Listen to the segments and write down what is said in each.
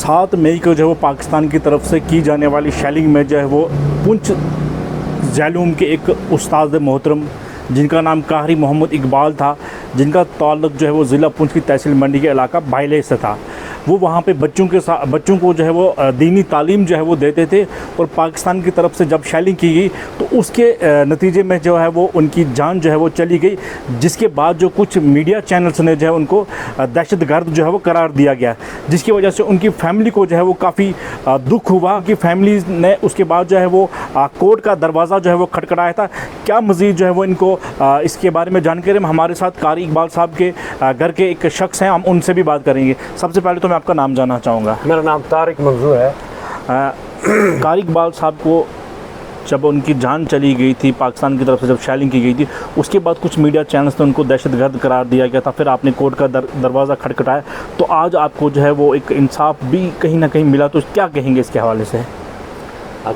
7 मई को जो है वो पाकिस्तान की तरफ से की जाने वाली शेलिंग में जो है वो पुंछ ज़ैलूम के एक उस्ताद मोहतरम जिनका नाम कारी मोहम्मद इकबाल था, जिनका ताल्लुक़ जो है वो ज़िला पुंछ की तहसील मंडी के इलाका बाइले से था। वो वहाँ पे बच्चों को जो है वो दीनी तालीम जो है वो देते थे और पाकिस्तान की तरफ से जब शेलिंग की गई तो उसके नतीजे में जो है वो उनकी जान जो है वो चली गई, जिसके बाद जो कुछ मीडिया चैनल्स ने जो है उनको दहशतगर्द जो है वो करार दिया गया, जिसकी वजह से उनकी फैमिली को जो है वो काफ़ी दुख हुआ। उनकी फैमिली ने उसके बाद जो है वो कोर्ट का दरवाज़ा जो है वो खटखटाया था। क्या मज़ीद जो है वो इनको इसके बारे में जानकारी हमारे साथ कारी इकबाल साहब के घर के एक शख्स हैं, हम उनसे भी बात करेंगे। सबसे पहले तो मैं आपका नाम जानना चाहूँगा। मेरा नाम तारिक मंजूर है। कारी इकबाल साहब को जब उनकी जान चली गई थी पाकिस्तान की तरफ से, जब शेलिंग की गई थी, उसके बाद कुछ मीडिया चैनल्स ने उनको दहशतगर्द करार दिया गया था, फिर आपने कोर्ट का दरवाज़ा खटखटाया, तो आज आपको जो है वो एक इंसाफ भी कहीं ना कहीं मिला, तो क्या कहेंगे इसके हवाले से?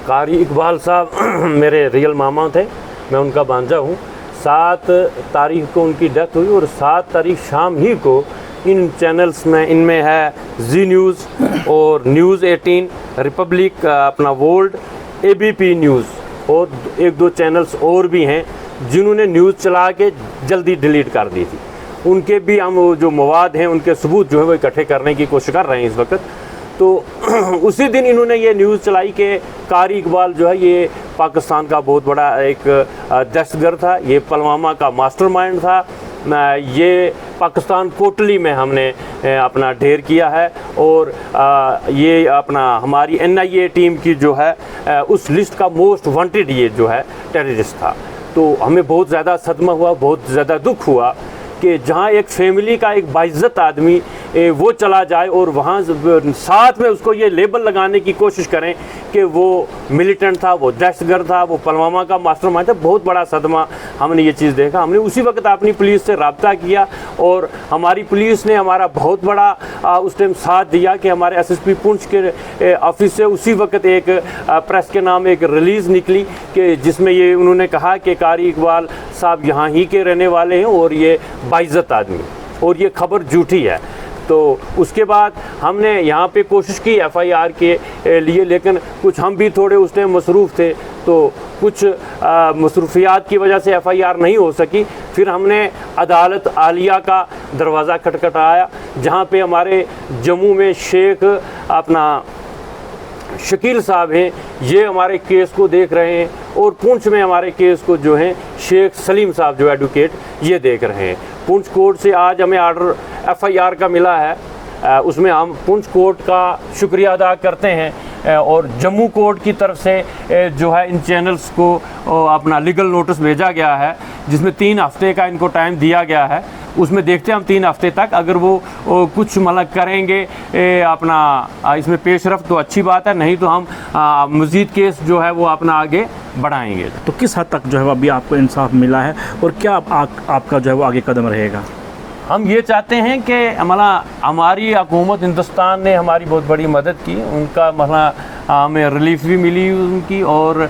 कारी इकबाल साहब मेरे रियल मामा थे, मैं उनका भांजा हूँ। 7 तारीख को उनकी डेथ हुई और 7 तारीख शाम ही को इन चैनल्स में, इनमें है जी न्यूज़ और न्यूज़ 18, रिपब्लिक, अपना वर्ल्ड, ABP न्यूज़ और 1-2 चैनल्स और भी हैं जिन्होंने न्यूज़ चला के जल्दी डिलीट कर दी थी। उनके भी हम जो मवाद हैं, उनके सबूत जो है वो इकट्ठे करने की कोशिश कर रहे हैं इस वक्त। तो उसी दिन इन्होंने ये न्यूज़ चलाई कि कारी इकबाल जो है ये पाकिस्तान का बहुत बड़ा एक दहशतगर्द था, ये पुलवामा का मास्टरमाइंड था, ये पाकिस्तान कोटली में हमने अपना ढेर किया है और ये अपना हमारी NIA टीम की जो है उस लिस्ट का मोस्ट वांटेड ये जो है टेररिस्ट था। तो हमें बहुत ज़्यादा सदमा हुआ, बहुत ज़्यादा दुख हुआ कि जहाँ एक फैमिली का एक बाइज़्ज़त आदमी वो चला जाए और वहाँ साथ में उसको ये लेबल लगाने की कोशिश करें कि वो मिलिटेंट था, वो दहशतगर्द था, वो पुलवामा का मास्टरमाइंड था। बहुत बड़ा सदमा हमने ये चीज़ देखा। हमने उसी वक्त अपनी पुलिस से रब्ता किया और हमारी पुलिस ने हमारा बहुत बड़ा उस टाइम साथ दिया कि हमारे SSP पुंछ के ऑफिस से उसी वक्त एक प्रेस के नाम एक रिलीज़ निकली कि जिसमें ये उन्होंने कहा कि कारी इकबाल साहब यहाँ ही के रहने वाले हैं और ये बाइज़्ज़त आदमी, और ये खबर झूठी है। तो उसके बाद हमने यहाँ पे कोशिश की FIR के लिए, लेकिन कुछ हम भी थोड़े उस टाइम मसरूफ़ थे, तो कुछ मसरूफियात की वजह से FIR नहीं हो सकी। फिर हमने अदालत आलिया का दरवाज़ा खटखटाया, जहाँ पे हमारे जम्मू में शेख अपना शकील साहब हैं, ये हमारे केस को देख रहे हैं, और पुंछ में हमारे केस को जो हैं शेख सलीम साहब जो एडवोकेट ये देख रहे हैं। पुंछ कोर्ट से आज हमें आर्डर FIR का मिला है, उसमें हम पुंछ कोर्ट का शुक्रिया अदा करते हैं और जम्मू कोर्ट की तरफ से जो है इन चैनल्स को अपना लीगल नोटिस भेजा गया है, जिसमें 3 हफ्ते का इनको टाइम दिया गया है। उसमें देखते हैं हम 3 हफ्ते तक अगर वो कुछ मतलब करेंगे अपना इसमें पेशरफ तो अच्छी बात है, नहीं तो हम मज़ीद केस जो है वो अपना आगे बढ़ाएंगे। तो किस हद तक जो है अभी आपको इंसाफ मिला है और क्या आपका जो है वो आगे कदम रहेगा? हम ये चाहते हैं कि हमारी हुकूमत हिंदुस्तान ने हमारी बहुत बड़ी मदद की, उनका हमें रिलीफ भी मिली उनकी, और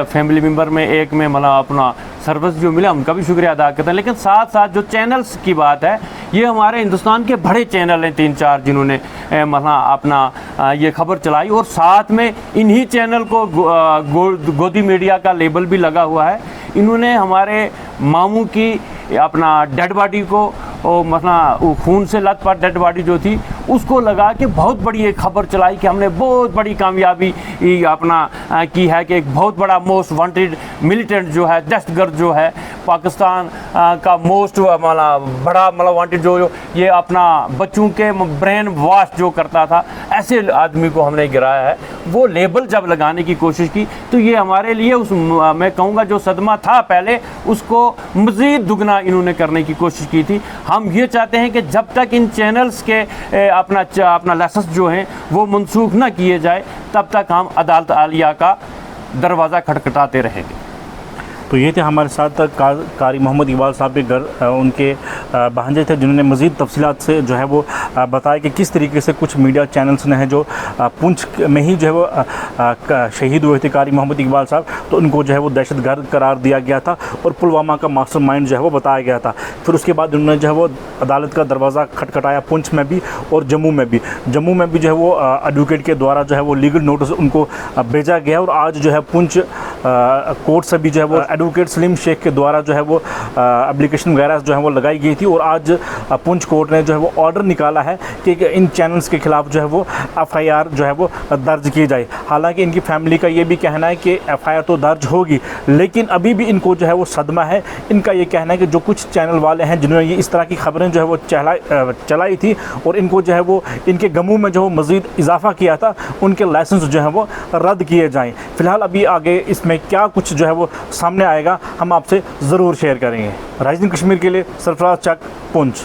फैमिली मेम्बर में एक में अपना सर्विस जो मिला उनका भी शुक्रिया अदा करते हैं। लेकिन साथ साथ जो चैनल्स की बात है, ये हमारे हिंदुस्तान के बड़े चैनल हैं 3-4 जिन्होंने अपना ये खबर चलाई, और साथ में इन्हीं चैनल को गोदी मीडिया का लेबल भी लगा हुआ है। इन्होंने हमारे मामू की अपना डेड बॉडी को और खून से लथपथ डेड बॉडी जो थी उसको लगा के बहुत बड़ी एक खबर चलाई कि हमने बहुत बड़ी कामयाबी अपना की है कि एक बहुत बड़ा मोस्ट वांटेड मिलिटेंट जो है, दहशतगर्द जो है, पाकिस्तान का मोस्ट बड़ा वांटेड जो ये अपना बच्चों के ब्रेन वॉश जो करता था, ऐसे आदमी को हमने गिराया है। वो लेबल जब लगाने की कोशिश की तो ये हमारे लिए मैं कहूँगा जो सदमा था पहले, उसको मज़ीद दुगना इन्होंने करने की कोशिश की थी। हम ये चाहते हैं कि जब तक इन चैनल्स के अपना लाइसेंस जो हैं वो मनसूख ना किए जाए, तब तक हम अदालत आलिया का दरवाज़ा खटखटाते रहेंगे। तो ये थे हमारे साथ कारी मोहम्मद इकबाल साहब के घर उनके भांजे थे, जिन्होंने मज़ीद तफसीलात से जो है वो बताया कि किस तरीके से कुछ मीडिया चैनल्स ने हैं जो पुंछ में ही जो है वो शहीद हुए थे कारी मोहम्मद इकबाल साहब, तो उनको जो है वो दहशतगर्द करार दिया गया था और पुलवामा का मास्टरमाइंड जो है वो बताया गया था। फिर उसके बाद उन्होंने जो है वो अदालत का दरवाज़ा खटखटाया पुंछ में भी और जम्मू में भी। जम्मू में भी जो है वो एडवोकेट के द्वारा जो है वो लीगल नोटिस उनको भेजा गया और आज जो है पुंछ कोर्ट से भी जो है वो एडवोकेट सलीम शेख के द्वारा जो है वो एप्लीकेशन वगैरह जो है वो लगाई गई थी और आज पुंछ कोर्ट ने जो है वो ऑर्डर निकाला है कि इन चैनल्स के खिलाफ जो है वो एफआईआर जो है वो दर्ज की जाए। हालांकि इनकी फैमिली का ये भी कहना है कि एफआईआर तो दर्ज होगी, लेकिन अभी भी इनको जो है वो सदमा है। इनका ये कहना है कि जो कुछ चैनल वाले हैं जिन्होंने ये इस तरह की खबरें जो है वो चलाई थी और इनको जो है वो इनके गमों में जो मज़ीद इजाफा किया था, उनके लाइसेंस जो है वो रद्द किए जाएँ। फ़िलहाल अभी आगे इसमें क्या कुछ जो है वो सामने आएगा हम आपसे ज़रूर शेयर करेंगे। राइजिंग कश्मीर के लिए सरफराज चक, पुंछ।